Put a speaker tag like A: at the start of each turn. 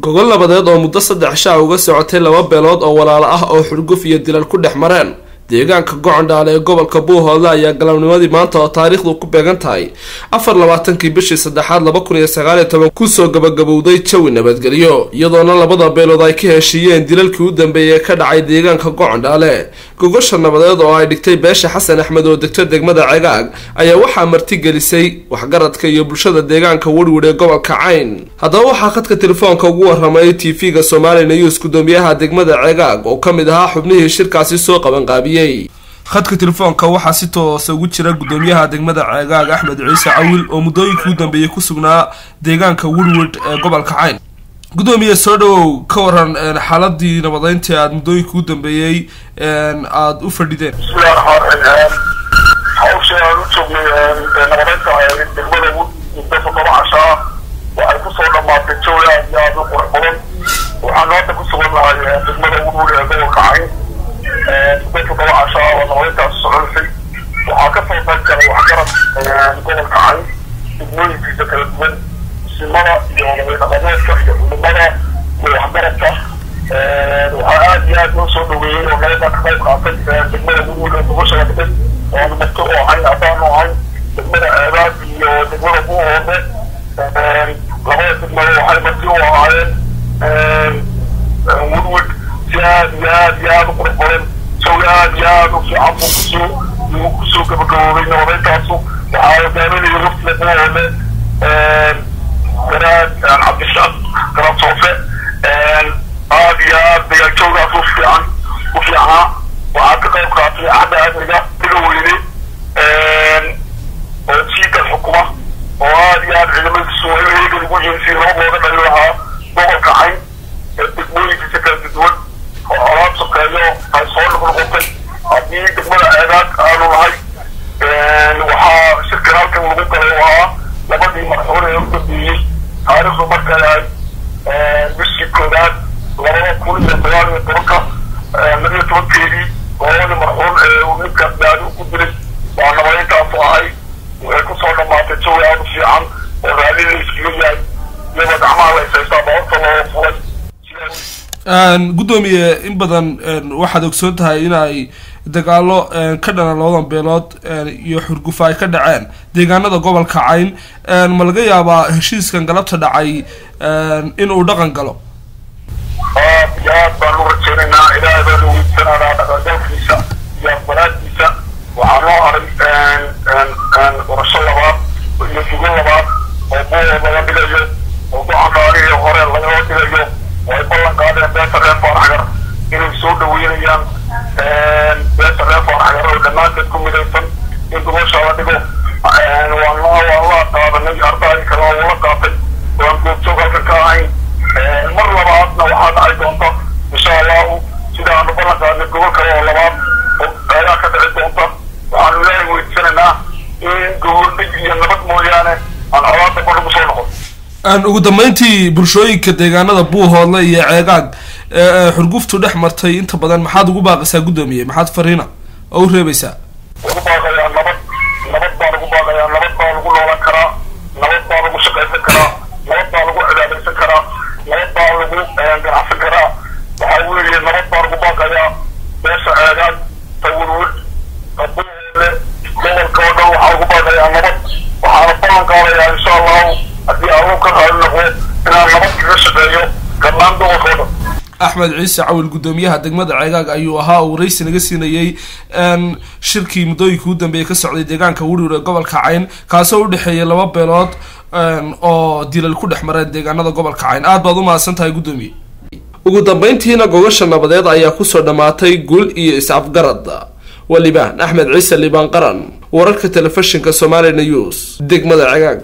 A: gogol nabadeed oo muddo 3 shaa uga socotay 2 beelood oo walaalo ah oo xurguf iyo dilal ku dhex mareen deegaanka Gocondhaale ee gobolka Buuhoodle ayaa galabnimadii maanta oo taariikhdu ku beegan tahay 24 bishii 3aad 2019 ku soo gabagabowday jawi nabadgelyo iyadoona labada beelood ay ka heshiiyeen dilalkii u dambeeyay ka dhacay deegaanka Gocondhaale gogosha nabadeed oo ay dhigtay beesha Xasan Axmed oo degto degmada Cegaag ayaa waxa marti gelisay waxgaradka iyo bulshada deegaanka Werwer ee gobolka Cayn haddaba waxa khadka telefoonka ugu waramay TV-ga Somali News gudoomiyaha degmada Cegaag oo kamid ahaa xubnihii shirkaasi soo qaban qaabiyay khadka telefoonka waxa si toos ugu jira gudoomiyaha degmada Cegaag Axmed Ciise Cawil oo muddooyinkii u dambeeyay ku sugnaa deegaanka Werwer ee gobolka Cayn gudoomiye soo dhawow ka waran xaaladii nabadeynta aad muddooyinkii u dambeeyay aad u fadhideen gudoomiye in badan waxaad ogsoon tahay in ay dagaalo ka dhalan labadan beelood iyo xurguf ay ka dhaceen deegaanada gobolka Cayn ma laga yaabaa heshiiskan galabta dhacay in uu dhaqan galo ugu dambeyntii bulshooyinka deegaanada Buuhoodle iyo Cegaag xurguftu dhex martay inta badan maxaad ugu baaqaysaa gudoomiye maxaad fariina oo reebaysaa Axmed Ciise Cawil gudoomiyaha degmada Cegaag ayuu ahaa oo rays naga siinayay shirkii muddooyinkii u dambeeyay ka socday deegaanka Werwer ee gobolka Cayn kaasoo u dhaxeeyay 2 beelood oo dilal ku dhex mareen deegaanada gobolka Cayn aad baad u mahadsantahay gudoomiye ugu dambeyntiina gogosha nabadeed ayaa ku soo dhamaatay guul iyo is-afgarad waliba Axmed Ciise Liban Qaran wararka telefishinka Somali News degmada Cegaag